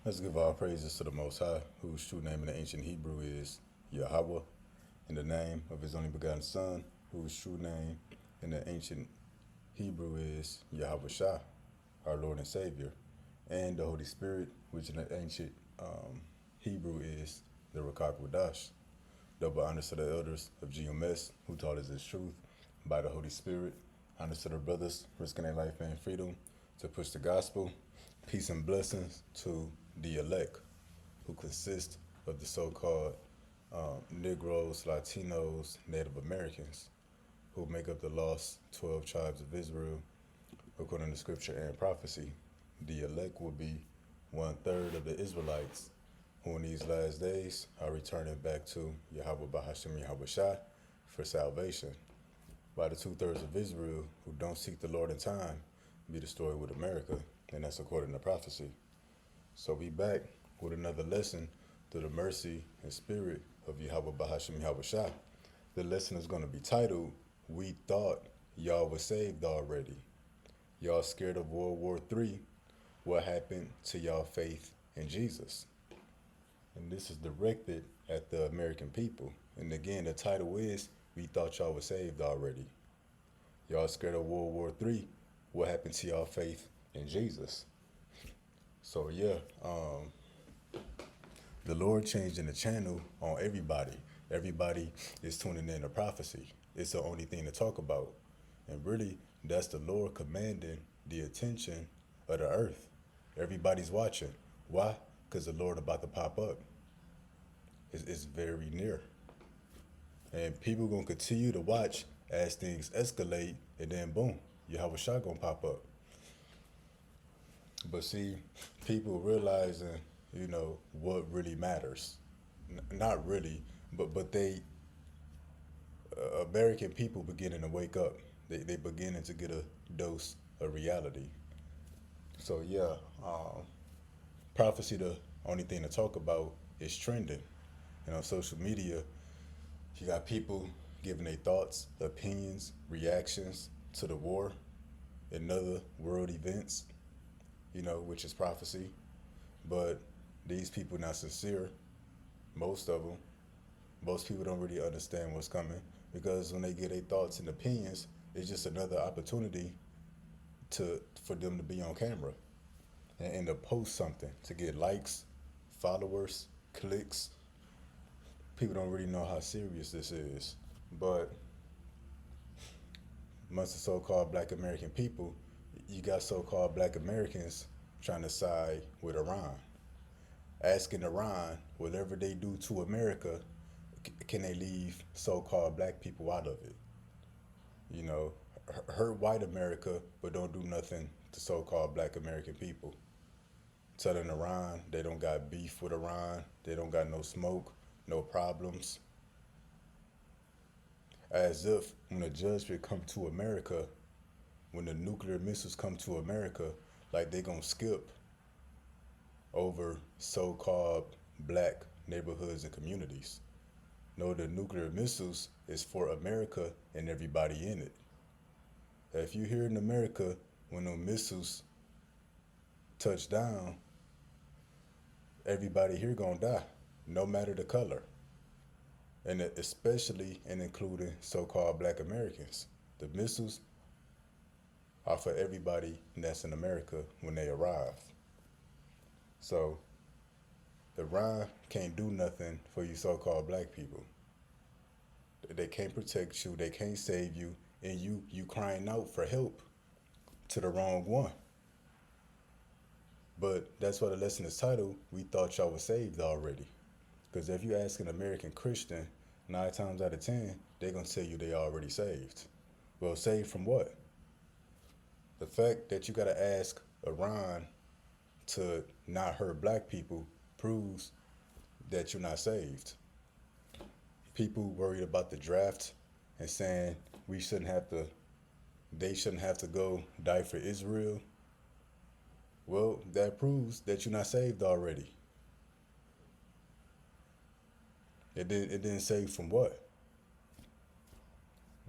Let's give our praises to the Most High, whose true name in the ancient Hebrew is Yahweh, in the name of his only begotten Son, whose true name in the ancient Hebrew is Yahweh Shah, our Lord and Savior, and the Holy Spirit, which in the ancient Hebrew is the Rakak Wadash. Double honors to the elders of GMS who taught us this truth by the Holy Spirit. Honors to the brothers risking their life and freedom to push the gospel. Peace and blessings to the elect who consist of the so-called Negroes, Latinos, Native Americans who make up the lost 12 tribes of Israel according to scripture and prophecy. The elect will be 1/3 of the Israelites who in these last days are returning back to Yahweh Bahashim Yahweh Shai for salvation. By the 2/3 of Israel who don't seek the Lord in time be destroyed with America, and that's according to prophecy. So we back with another lesson through the mercy and spirit of Yahweh Bahashim Yahweh Shai. The lesson is going to be titled, We Thought Y'all Was Saved Already. Y'all scared of World War III? What happened to y'all faith in Jesus? And this is directed at the American people. And again, the title is, We Thought Y'all Was Saved Already. Y'all scared of World War III? What happened to y'all faith in Jesus? So yeah, the Lord changing the channel on everybody. Everybody is tuning in to prophecy. It's the only thing to talk about. And really, that's the Lord commanding the attention of the earth. Everybody's watching. Why? Because the Lord about to pop up. It's very near. And people going to continue to watch as things escalate, and then boom, you have a shot going to pop up. But see, people realizing, what really matters. Not really, but they, American people beginning to wake up. They beginning to get a dose of reality. So yeah, prophecy, the only thing to talk about is trending. And on social media, you got people giving their thoughts, opinions, reactions to the war and other world events, which is prophecy. But these people not sincere, most of them. Most people don't really understand what's coming because when they get their thoughts and opinions, it's just another opportunity for them to be on camera and to post something, to get likes, followers, clicks. People don't really know how serious this is. But amongst the so-called black American people, you got so-called black Americans trying to side with Iran, asking Iran, whatever they do to America, can they leave so-called black people out of it? You know, hurt white America, but don't do nothing to so-called black American people. Telling Iran they don't got beef with Iran, they don't got no smoke, no problems. As if when a judgment come to America, when the nuclear missiles come to America, like they gonna skip over so-called black neighborhoods and communities. No, the nuclear missiles is for America and everybody in it. If you here in America, when the missiles touch down, everybody here gonna die, no matter the color. And especially and including so-called black Americans. The missiles are for everybody that's in America when they arrive. So Iran can't do nothing for you so-called black people. They can't protect you, they can't save you, and you crying out for help to the wrong one. But that's why the lesson is titled, We Thought Y'all Was Saved Already. Because if you ask an American Christian, 9 times out of 10, they're going to tell you they already saved. Well, saved from what? The fact that you got to ask Iran to not hurt black people proves that you're not saved. People worried about the draft and saying they shouldn't have to go die for Israel. Well, that proves that you're not saved already. It didn't save from what?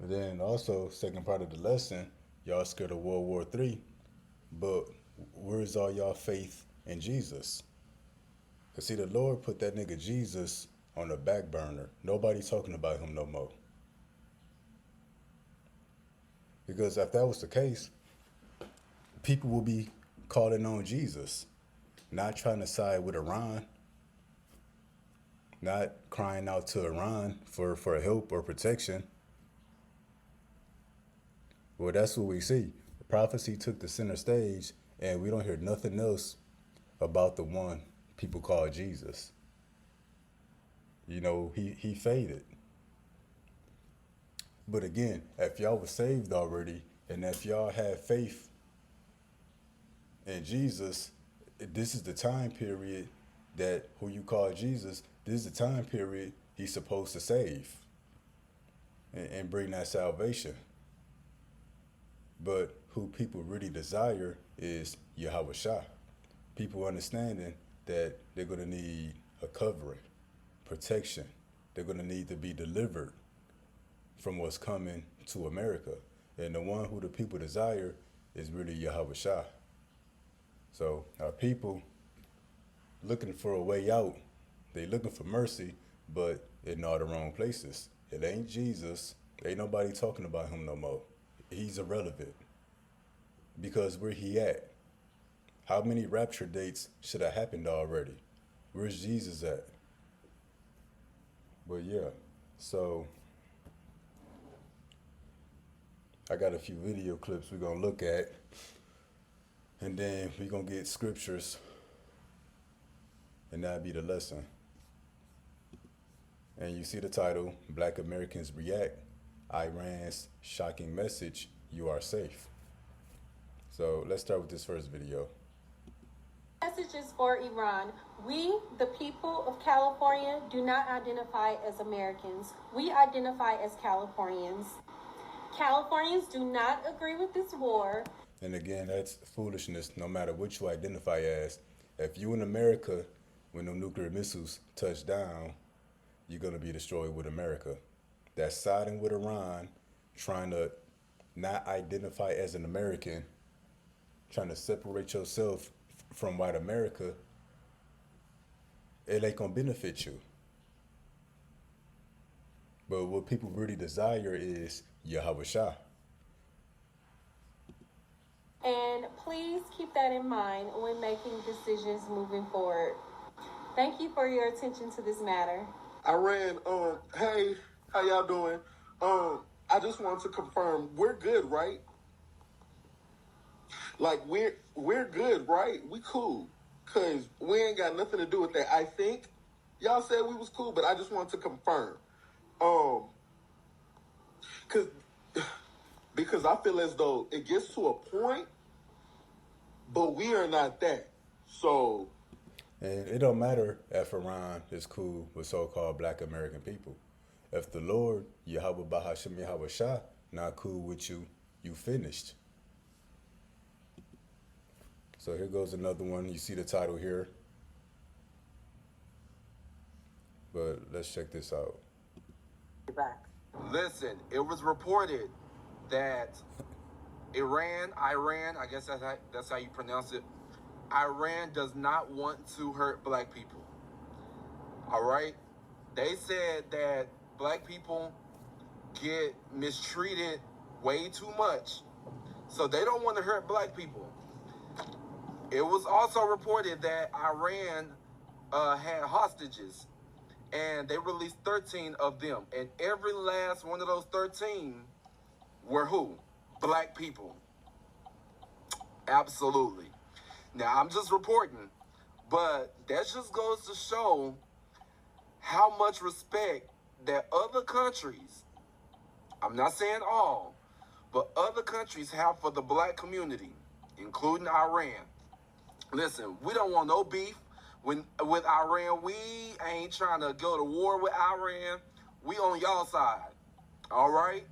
And then also, second part of the lesson, y'all scared of World War III, but where's all y'all faith in Jesus? Cause see, the Lord put that nigga Jesus on the back burner. Nobody talking about him no more. Because if that was the case, people will be calling on Jesus, not trying to side with Iran, not crying out to Iran for help or protection. Well, that's what we see. The prophecy took the center stage, and we don't hear nothing else about the one people call Jesus. You know, he faded. But again, if y'all were saved already, and if y'all had faith in Jesus, this is the time period that who you call Jesus, this is the time period he's supposed to save and bring that salvation. But who people really desire is Yahweh Shah. People understanding that they're going to need a covering, protection. They're going to need to be delivered from what's coming to America. And the one who the people desire is really Yahweh Shah. So our people looking for a way out, they looking for mercy, but in all the wrong places. It ain't Jesus. Ain't nobody talking about him no more. He's irrelevant. Because where he at? How many rapture dates should have happened already? Where's Jesus at? But yeah, so I got a few video clips we're going to look at, and then we're going to get scriptures, and that'll be the lesson. And you see the title, Black Americans React, Iran's Shocking Message, You Are Safe. So let's start with this first video. Messages for Iran. We, the people of California, do not identify as Americans. We identify as Californians. Californians do not agree with this war. And again, that's foolishness no matter what you identify as. If you in America, when the nuclear missiles touch down, you're going to be destroyed with America. That's siding with Iran, trying to not identify as an American, trying to separate yourself from white America. It ain't going to benefit you. But what people really desire is Yahweh Shah. And please keep that in mind when making decisions moving forward. Thank you for your attention to this matter. Iran, hey, how y'all doing? I just wanted to confirm, we're good, right? Like, we're good, right? We cool. Because we ain't got nothing to do with that. I think y'all said we was cool, but I just wanted to confirm. Because I feel as though it gets to a point, but we are not that. So... And it don't matter if Iran is cool with so-called black American people. If the Lord, Yahweh Bahasham Yahweh Shah, not cool with you, you finished. So here goes another one. You see the title here. But let's check this out. Listen, it was reported that Iran, I guess that's how you pronounce it, Iran does not want to hurt black people. All right? They said that black people get mistreated way too much. So they don't want to hurt black people. It was also reported that Iran had hostages, and they released 13 of them. And every last one of those 13 were who? Black people. Absolutely. Now, I'm just reporting, but that just goes to show how much respect that other countries, I'm not saying all, but other countries have for the black community, including Iran. Listen, we don't want no beef with Iran. We ain't trying to go to war with Iran. We on y'all side, all right?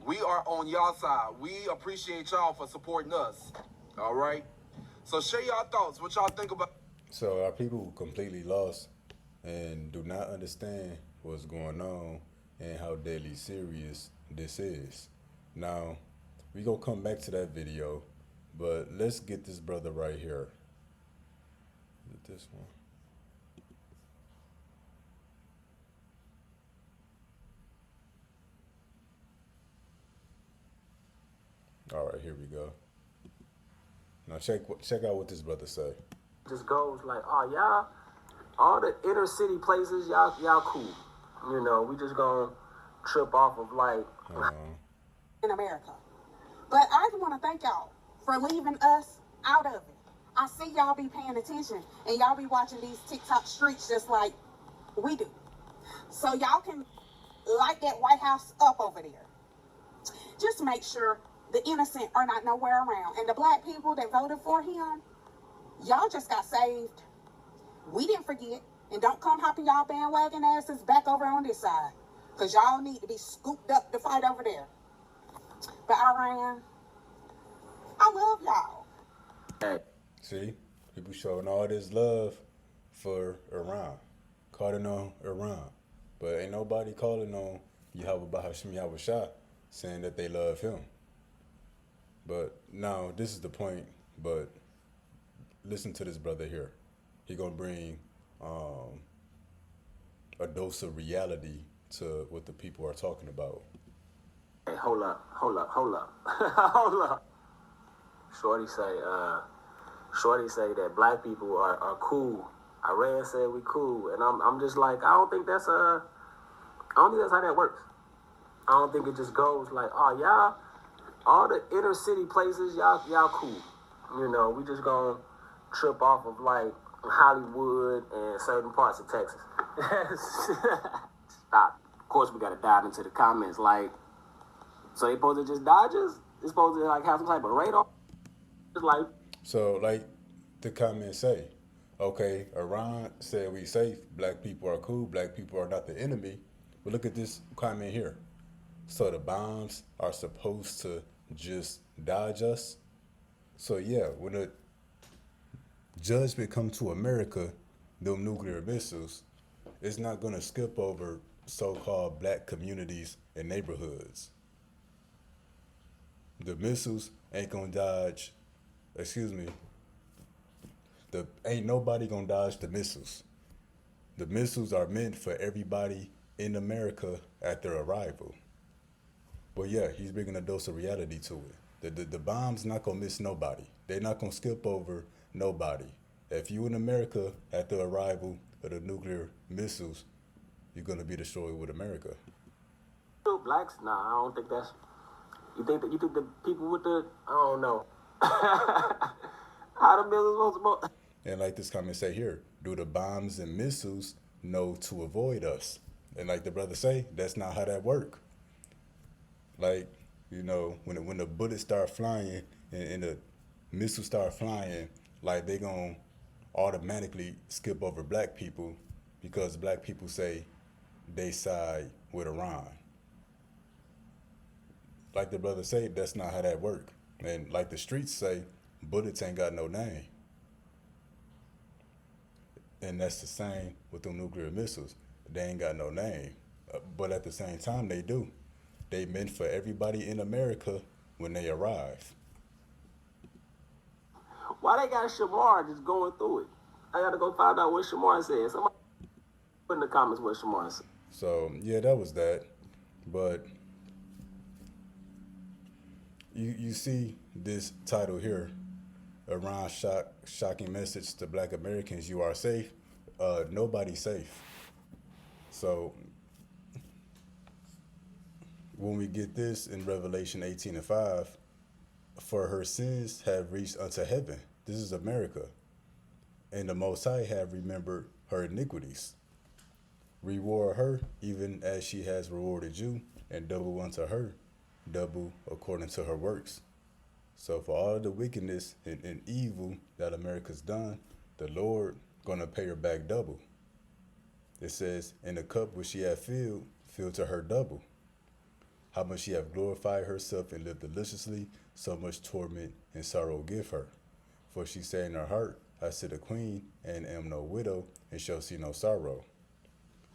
We are on y'all side. We appreciate y'all for supporting us, all right? So share y'all thoughts, what y'all think about. So our people completely lost and do not understand what's going on and how deadly serious this is. Now, we gonna come back to that video, but let's get this brother right here. Is it this one? Here we go. Now check out what this brother say. Just goes like, oh y'all, all the inner city places, y'all cool. You know, we just gonna trip off of like in America. But I just want to thank y'all for leaving us out of it. I see y'all be paying attention and y'all be watching these TikTok streets just like we do. So y'all can light that White House up over there. Just make sure the innocent are not nowhere around. And the black people that voted for him, y'all just got saved. We didn't forget. And don't come hopping y'all bandwagon asses back over on this side. Because y'all need to be scooped up to fight over there. But Iran, I love y'all. See, people showing all this love for Iran, calling on Iran, but ain't nobody calling on Yahweh Bahashim Yahweh Shah, saying that they love him. But now this is the point. But listen to this brother here. He gonna bring a dose of reality to what the people are talking about. Hey, hold up. hold up. Shorty say that black people are cool. Iran said we cool, and I'm just like, I don't think that's how that works. I don't think it just goes like, oh y'all, all the inner city places, y'all cool. You know, we just gonna trip off of like Hollywood and certain parts of Texas. Stop. Of course, we gotta dive into the comments. Like, so they supposed to just dodge us? They supposed to like have some type of radar? Just like. So, like the comments say, okay, Iran said we safe, black people are cool, black people are not the enemy. But look at this comment here. So the bombs are supposed to just dodge us? So yeah, when a judgment come to America, them nuclear missiles, it's not gonna skip over so-called black communities and neighborhoods. The missiles ain't gonna dodge, ain't nobody gonna dodge the missiles. The missiles are meant for everybody in America at their arrival. But yeah, he's bringing a dose of reality to it. The bomb's not gonna miss nobody. They're not gonna skip over nobody. If you in America at the arrival of the nuclear missiles, you're gonna be destroyed with America. Blacks? Nah, I don't think that's. You think the people with the, I don't know. How the missiles supposed to. And like this comment say here, do the bombs and missiles know to avoid us? And like the brother say, that's not how that work. Like, you know, when the bullets start flying and the missiles start flying, like they gonna automatically skip over black people because black people say they side with Iran. Like the brother say, that's not how that work. And like the streets say, bullets ain't got no name. And that's the same with them nuclear missiles. They ain't got no name. But at the same time, they do. They meant for everybody in America when they arrive. Why they got Shamar just going through it? I gotta go find out what Shamar said. Somebody put in the comments what Shamar said. So, yeah, that was that. But you see this title here, Iran shocking message to black Americans, you are safe. Nobody's safe. So when we get this in Revelation 18:5, for her sins have reached unto heaven. This is America. And the Most High have remembered her iniquities. Reward her even as she has rewarded you, and double unto her, double according to her works. So for all the wickedness and evil that America's done, the Lord gonna pay her back double. It says, in the cup which she hath filled, fill to her double. How much she hath glorified herself and lived deliciously, so much torment and sorrow give her. For she said in her heart, I sit a queen, and am no widow, and shall see no sorrow.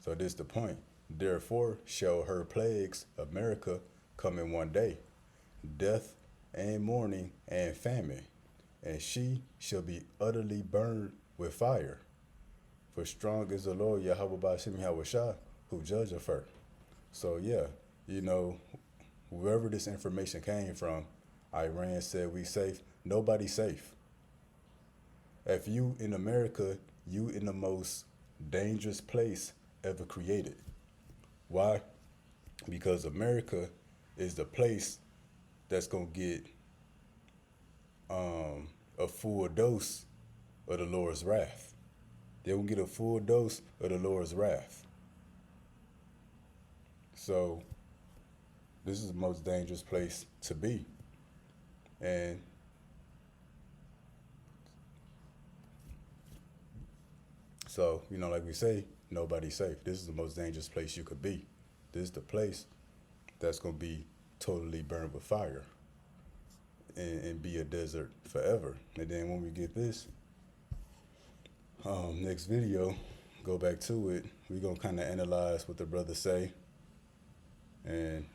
So this the point. Therefore shall her plagues, America, come in one day, death and mourning and famine, and she shall be utterly burned with fire. For strong is the Lord Yahweh Ba'ashim Yahweh Shah, who judgeth her. So yeah, you know, wherever this information came from, Iran said we safe. Nobody's safe. If you in America, you in the most dangerous place ever created. Why? Because America is the place that's gonna get a full dose of the Lord's wrath. They will get a full dose of the Lord's wrath. So this is the most dangerous place to be. And so, like we say, nobody's safe. This is the most dangerous place you could be. This is the place that's going to be totally burned with fire and be a desert forever. And then when we get this, next video, go back to it, we're going to kind of analyze what the brothers say. And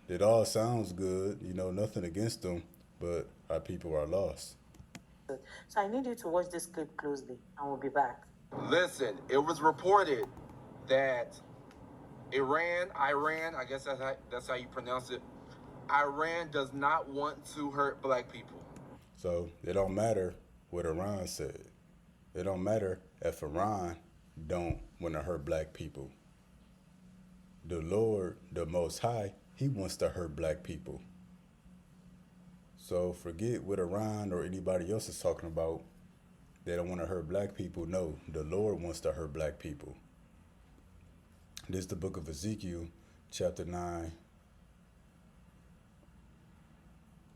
it all sounds good, nothing against them, but our people are lost. So I need you to watch this clip closely, and we'll be back. Listen, it was reported that Iran, I guess that's how you pronounce it. Iran does not want to hurt black people. So it don't matter what Iran said. It don't matter if Iran don't want to hurt black people. The Lord, the Most High, He wants to hurt black people. So forget what Iran or anybody else is talking about. They don't want to hurt black people. No, the Lord wants to hurt black people. This is the book of Ezekiel, chapter 9.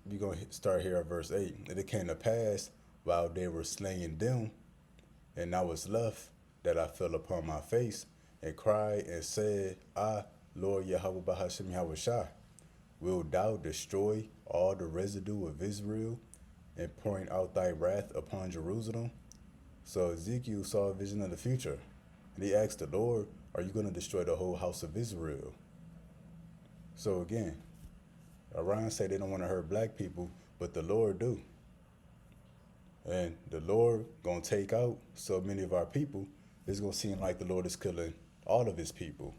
We're going to start here at verse 8. And it came to pass while they were slaying them, and I was left, that I fell upon my face and cried and said, Lord Yahweh Bahashim Yahushua, will thou destroy all the residue of Israel and pouring out thy wrath upon Jerusalem? So Ezekiel saw a vision of the future, and he asked the Lord, are you going to destroy the whole house of Israel? So again, Iran say they don't want to hurt black people, but the Lord do. And the Lord going to take out so many of our people, it's going to seem like the Lord is killing all of his people.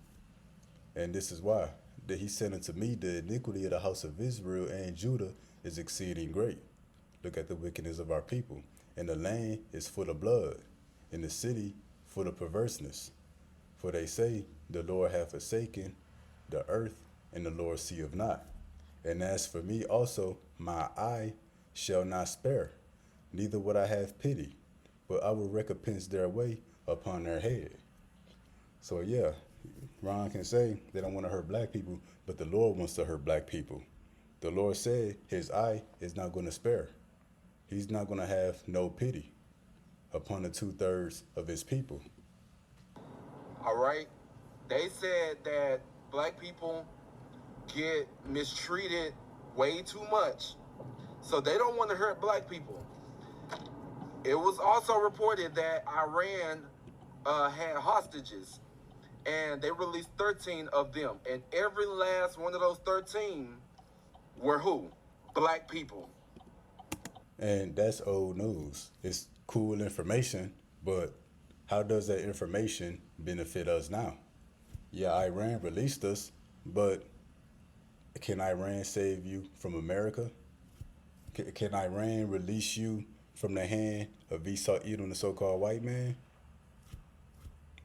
And this is why. That he said unto me, the iniquity of the house of Israel and Judah is exceeding great. Look at the wickedness of our people. And the land is full of blood, and the city full of perverseness. For they say, the Lord hath forsaken the earth, and the Lord seeth not. And as for me also, my eye shall not spare, neither would I have pity, but I will recompense their way upon their head. So yeah, Ron can say they don't want to hurt black people, but the Lord wants to hurt black people. The Lord said his eye is not going to spare. He's not going to have no pity upon the 2/3 of his people. All right? They said that black people get mistreated way too much, so they don't want to hurt black people. It was also reported that Iran had hostages, and they released 13 of them, and every last one of those 13 were who? Black people. And that's old news. It's cool information, but how does that information benefit us now? Yeah, Iran released us, but can Iran save you from America? Can Iran release you from the hand of Esau, Edom, the so-called white man?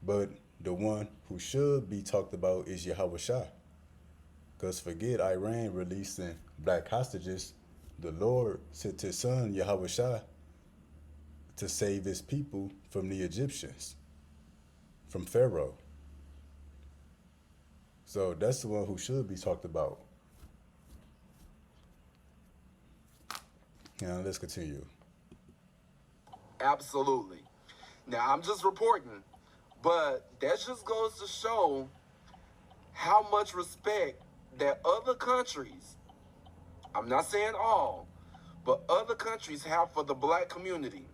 But the one who should be talked about is Yahweh Shah. Because forget Iran releasing black hostages. The Lord sent his son, Yahweh Shah, to save his people from the Egyptians, from Pharaoh. So that's the one who should be talked about. Now let's continue. Absolutely. Now, I'm just reporting, but that just goes to show how much respect that other countries, I'm not saying all, but other countries have for the black community.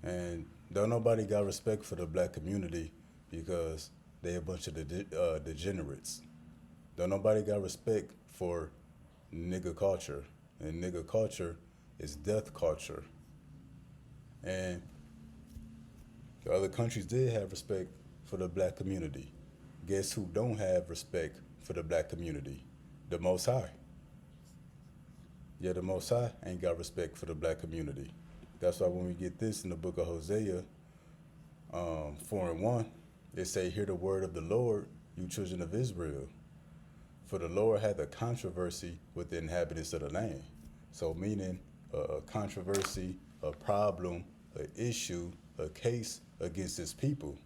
And don't nobody got respect for the black community because they a bunch of degenerates. Don't nobody got respect for nigger culture. And nigger culture is death culture. And the other countries did have respect for the black community. Guess who don't have respect for the black community? The Most High. Yet the Most High ain't got respect for the black community. That's why when we get this in the book of Hosea, 4:1, it say, "Hear the word of the Lord, you children of Israel. For the Lord hath a controversy with the inhabitants of the land." So meaning a controversy, a problem, an issue, a case against his people.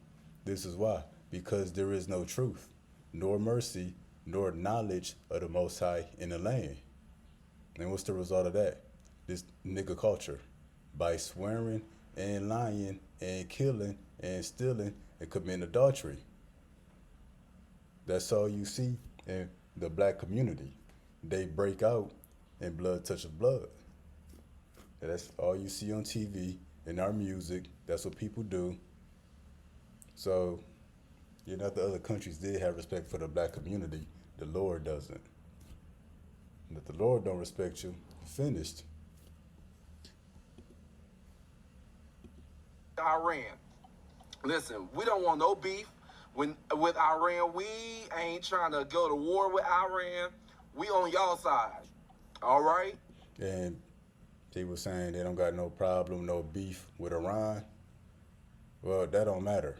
This is why. Because there is no truth, nor mercy, nor knowledge of the Most High in the land. And what's the result of that? This nigga culture. By swearing and lying and killing and stealing and committing adultery. That's all you see in the black community. They break out and blood touches blood. And that's all you see on TV, in our music. That's what people do. So, you know, the other countries did have respect for the black community. The Lord doesn't. And if the Lord don't respect you, finished. Iran. Listen, we don't want no beef with Iran. We ain't trying to go to war with Iran. We on y'all side. All right? And people saying they don't got no problem, no beef with Iran. Well, that don't matter.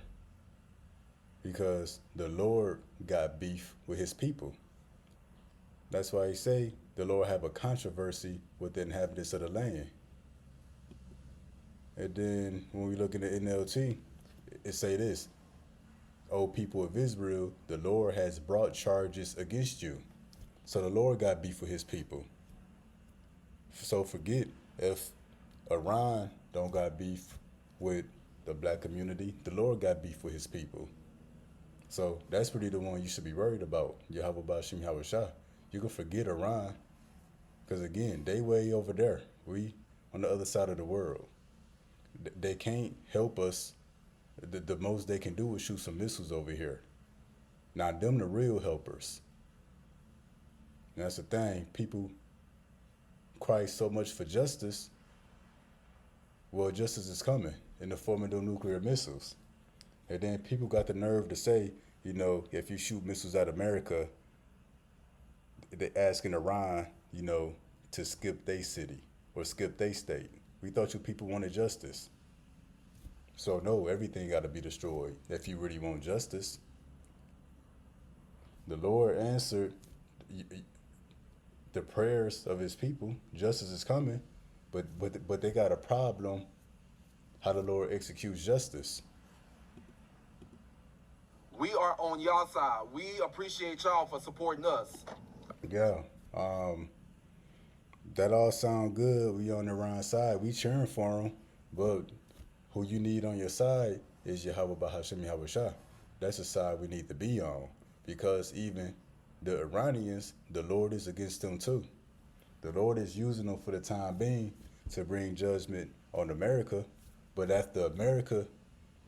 Because the Lord got beef with his people. That's why he say the Lord have a controversy with the inhabitants of the land. And then when we look in the NLT, it say this: "O people of Israel, the Lord has brought charges against you." So the Lord got beef with his people. So forget if Iran don't got beef with the black community, the Lord got beef with his people. So that's really the one you should be worried about, Yahweh Bashim Hawashah. You can forget Iran, because again, they way over there. We on the other side of the world. They can't help us. The most they can do is shoot some missiles over here. Now, them the real helpers. And that's the thing. People cry so much for justice. Well, justice is coming in the form of the nuclear missiles. And then people got the nerve to say, you know, if you shoot missiles at America, they asking Iran, you know, to skip their city or skip their state. We thought you people wanted justice. So no, everything got to be destroyed if you really want justice. The Lord answered the prayers of his people. Justice is coming, but they got a problem how the Lord executes justice. We are on y'all side. We appreciate y'all for supporting us. Yeah. That all sound good. We on the Iran side. We cheering for them, but who you need on your side is Yahweh Bahashim Yahushua. That's the side we need to be on, because even the Iranians, the Lord is against them too. The Lord is using them for the time being to bring judgment on America, but after America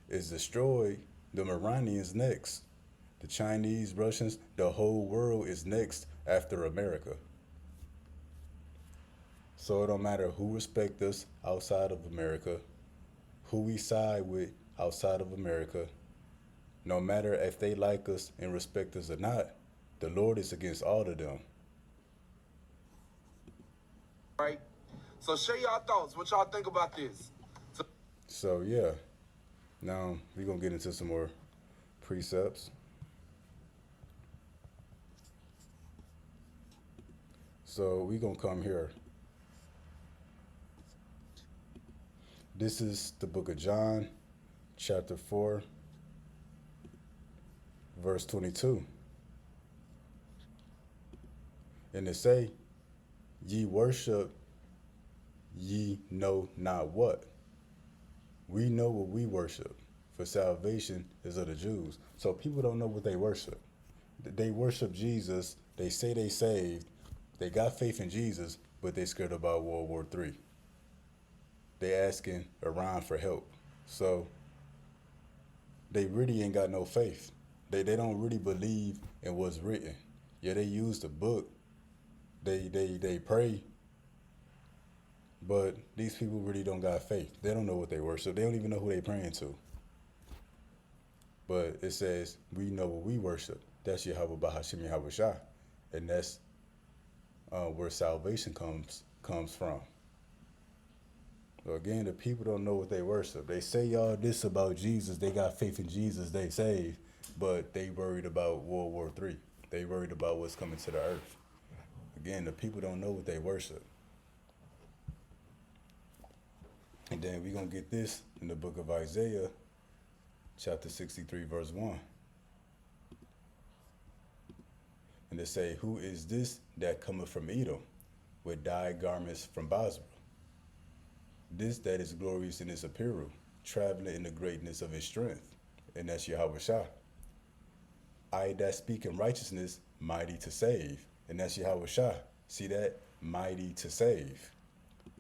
is destroyed, the Iranians next. The Chinese, Russians, the whole world is next after America. So it don't matter who respect us outside of America, who we side with outside of America. No matter if they like us and respect us or not, the Lord is against all of them. Right? So share y'all thoughts. What y'all think about this? So yeah, now we're going to get into some more precepts. So we're going to come here. This is the book of John, chapter 4, verse 22. And it say, "Ye worship, ye know not what." We know what we worship, for salvation is of the Jews. So people don't know what they worship. They worship Jesus. They say they saved. They got faith in Jesus, but they scared about World War III. They asking Iran for help. So they really ain't got no faith. They don't really believe in what's written. Yeah, they use the book. They pray. But these people really don't got faith. They don't know what they worship. They don't even know who they praying to. But it says, we know what we worship. That's Yahweh Bahashim Yahushua. And that's where salvation comes comes from. So again, the people don't know what they worship. They say all this about Jesus. They got faith in Jesus. They saved, but they worried about World War III. They worried about what's coming to the earth. Again, the people don't know what they worship. And then we're going to get this in the book of Isaiah, chapter 63, verse 1. And they say, who is this that cometh from Edom with dyed garments from Basra? This that is glorious in his apparel, traveling in the greatness of his strength. And that's Yahweh Shah. I that speak in righteousness, mighty to save. And that's Yahweh Shah. See that? Mighty to save.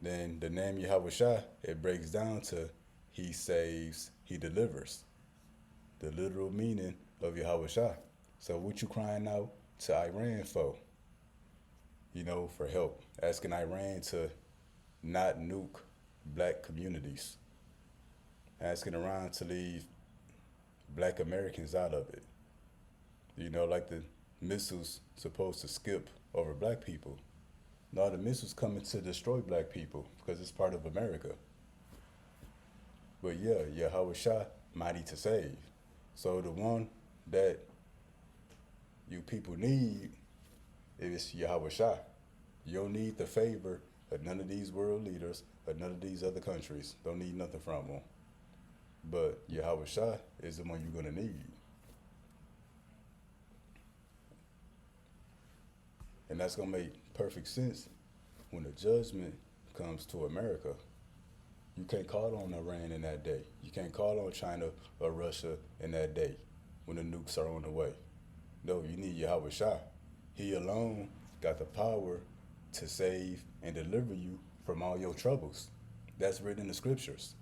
Then the name Yahweh Shah, it breaks down to he saves, he delivers. The literal meaning of Yahweh Shah. So what you crying out to Iran for? You know, for help. Asking Iran to not nuke black communities. Asking Iran to leave black Americans out of it. You know, like the missiles supposed to skip over black people. No, the missiles coming to destroy black people because it's part of America. But yeah, Yahweh Shah, mighty to save. So the one that you people need is Yahweh Shah. You don't need the favor of none of these world leaders or none of these other countries. Don't need nothing from them. But Yahweh Shah is the one you're going to need. And that's going to make perfect sense when the judgment comes to America. You can't call on Iran in that day. You can't call on China or Russia in that day when the nukes are on the way. No, you need Yahweh Shah. He alone got the power to save and deliver you from all your troubles. That's written in the scriptures.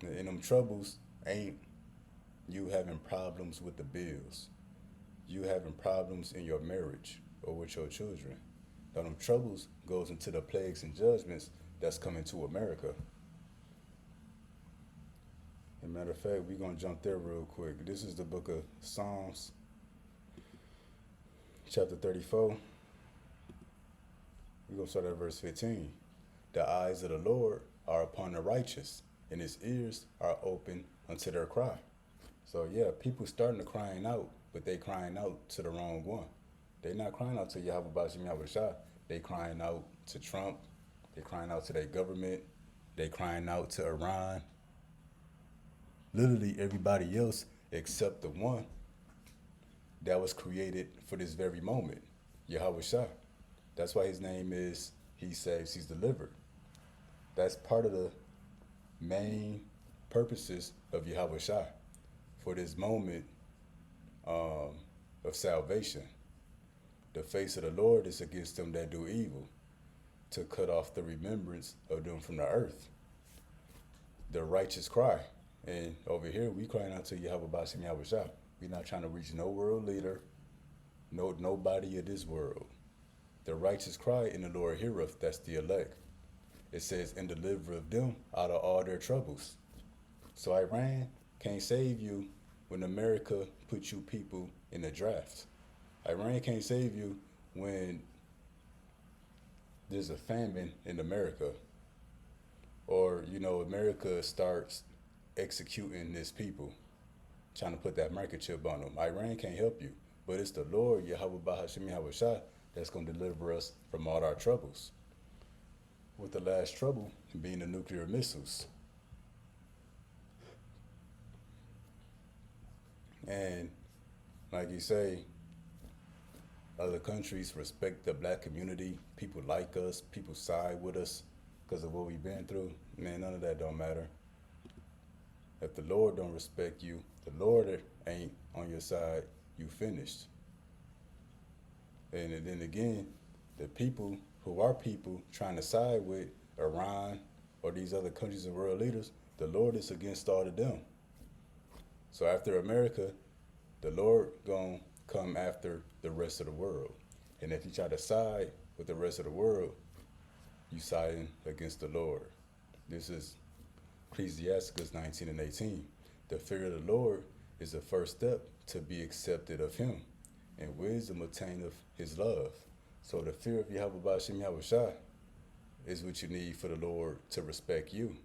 And them troubles ain't you having problems with the bills. You having problems in your marriage or with your children. Now them troubles goes into the plagues and judgments that's coming to America. As a matter of fact, we're going to jump there real quick. This is the book of Psalms, chapter 34. We're going to start at verse 15. The eyes of the Lord are upon the righteous, and his ears are open unto their cry. So yeah, people starting to crying out, but they crying out to the wrong one. They not crying out to Yahweh Bashim Yahweh Shah. They crying out to Trump. They crying out to their government. They crying out to Iran. Literally everybody else except the one that was created for this very moment, Yahweh Shah. That's why his name is He Saves, He's Delivered. That's part of the main purposes of Yahweh Shah for this moment of salvation. The face of the Lord is against them that do evil, to cut off the remembrance of them from the earth. The righteous cry. And over here, we crying out to Yahweh Bashim Yahweh Shah. We're not trying to reach no world leader, nobody of this world. The righteous cry in the Lord heareth, that's the elect. It says, and deliver of them out of all their troubles. So Iran can't save you when America puts you people in the draft. Iran can't save you when there's a famine in America. Or, you know, America starts executing its people, trying to put that microchip on them. Iran can't help you, but it's the Lord, Yahweh Bahashim Yahweh Shah, that's going to deliver us from all our troubles. With the last trouble being the nuclear missiles. And like you say, other countries respect the black community. People like us. People side with us because of what we've been through. Man, none of that don't matter. If the Lord don't respect you, the Lord ain't on your side, you finished. And then again, the people who are people trying to side with Iran or these other countries and world leaders, the Lord is against all of them. So after America, the Lord gonna come after the rest of the world. And if you try to side with the rest of the world, you siding against the Lord. This is Ecclesiastes 19 and 18. The fear of the Lord is the first step to be accepted of him, and wisdom obtaineth his love. So the fear of Yahweh Bashim Yahweh Shah is what you need for the Lord to respect you,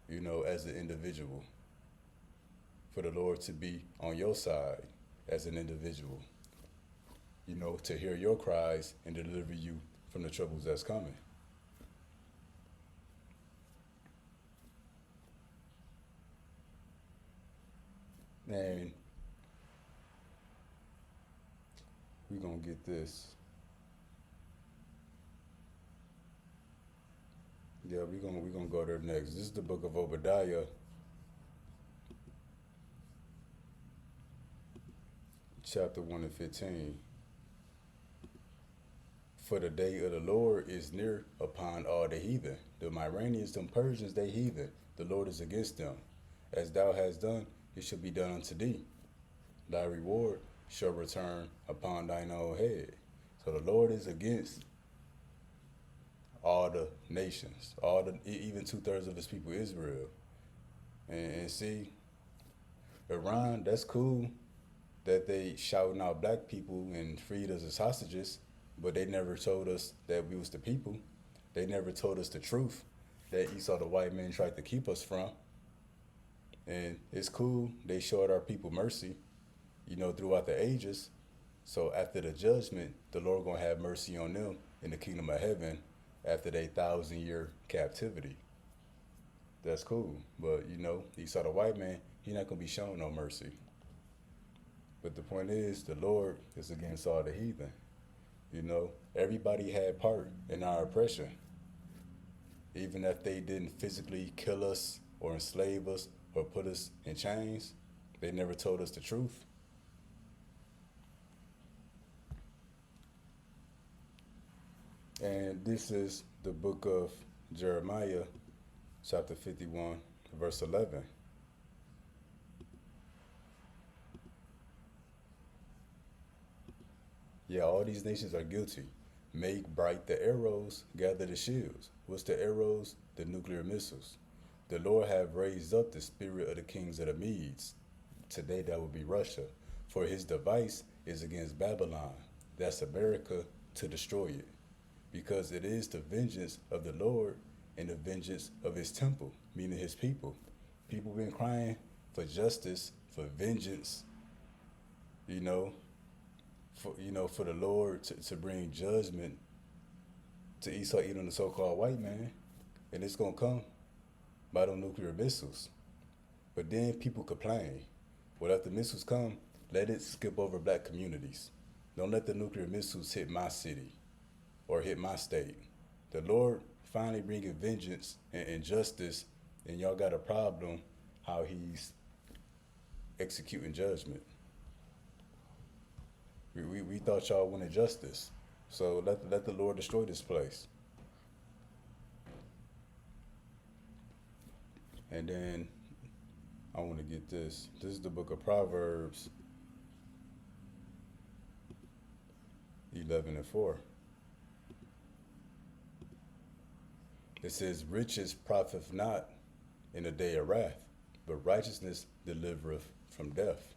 as an individual. For the Lord to be on your side as an individual, to hear your cries and deliver you from the troubles that's coming. And we're going to get this. Yeah, we're gonna go there next. This is the book of Obadiah, chapter 1 and 15. For the day of the Lord is near upon all the heathen. The Iranians, them Persians, they heathen. The Lord is against them. As thou hast done, it shall be done unto thee. Thy reward shall return upon thine own head. So the Lord is against all the nations, even 2/3 of his people, Israel. And see, Iran, that's cool that they shouting out black people and freed us as hostages, but they never told us that we was the people. They never told us the truth that Esau the white man tried to keep us from. And it's cool, they showed our people mercy, throughout the ages. So after the judgment, the Lord gonna have mercy on them in the kingdom of heaven after their 1,000-year captivity. That's cool. But, Esau the white man, he not gonna be shown no mercy. But the point is, the Lord is against all the heathen. Everybody had part in our oppression. Even if they didn't physically kill us or enslave us or put us in chains, they never told us the truth. And this is the book of Jeremiah, chapter 51, verse 11. Yeah, all these nations are guilty. Make bright the arrows, gather the shields. What's the arrows? The nuclear missiles. The Lord have raised up the spirit of the kings of the Medes. Today that would be Russia. For his device is against Babylon. That's America, to destroy it. Because it is the vengeance of the Lord and the vengeance of his temple, meaning his people. People been crying for justice, for vengeance, for the Lord to bring judgment to Esau, even the so-called white man. And it's going to come by them nuclear missiles. But then people complain. Well, if the missiles come, let it skip over black communities. Don't let the nuclear missiles hit my city or hit my state. The Lord finally bringing vengeance and justice, and y'all got a problem how he's executing judgment. We thought y'all wanted justice. So let the Lord destroy this place. And then I want to get this. This is the book of Proverbs 11 and 4. It says, riches profiteth not in a day of wrath, but righteousness delivereth from death.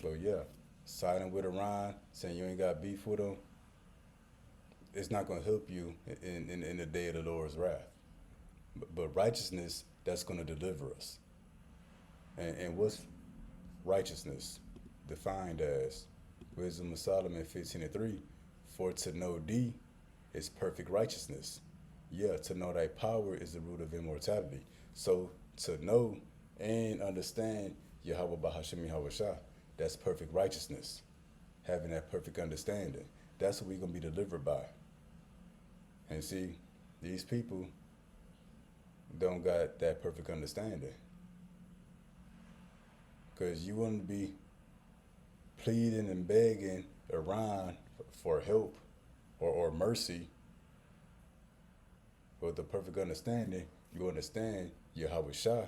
So yeah, siding with Iran, saying you ain't got beef with them, it's not going to help you in the day of the Lord's wrath. But righteousness, that's going to deliver us. And what's righteousness? Defined as Wisdom of Solomon 15:3, for to know thee is perfect righteousness. Yeah, to know thy power is the root of immortality. So to know and understand Yahweh Bahashemi Hawashah, that's perfect righteousness. Having that perfect understanding. That's what we're going to be delivered by. And see, these people don't got that perfect understanding. Because you wouldn't be pleading and begging Iran for help or mercy. But with the perfect understanding, you understand Yahweh Shah,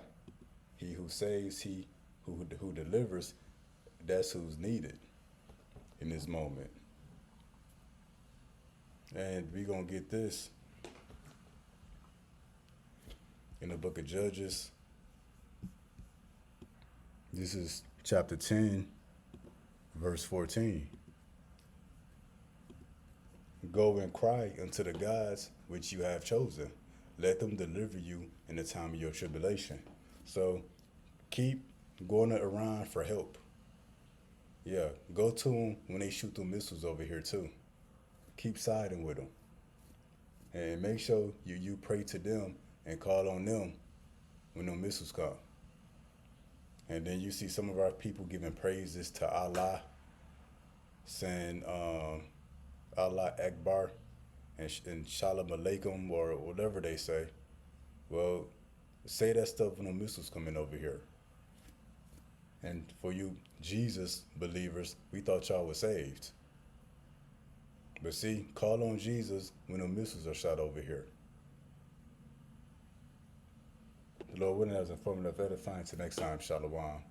he who saves, he who delivers, that's who's needed in this moment. And we're going to get this in the book of Judges. This is chapter 10, verse 14. Go and cry unto the gods which you have chosen. Let them deliver you in the time of your tribulation. So keep going to Iran for help. Yeah, go to them when they shoot them missiles over here too. Keep siding with them. And make sure you pray to them and call on them when the missiles come. And then you see some of our people giving praises to Allah, saying Allah Akbar and Shalom Alaikum or whatever they say. Well, say that stuff when the missiles coming over here. And for you Jesus believers, we thought y'all were saved. But see, call on Jesus when the missiles are shot over here. The Lord willing, as informative, edifying. Till next time, Shalom.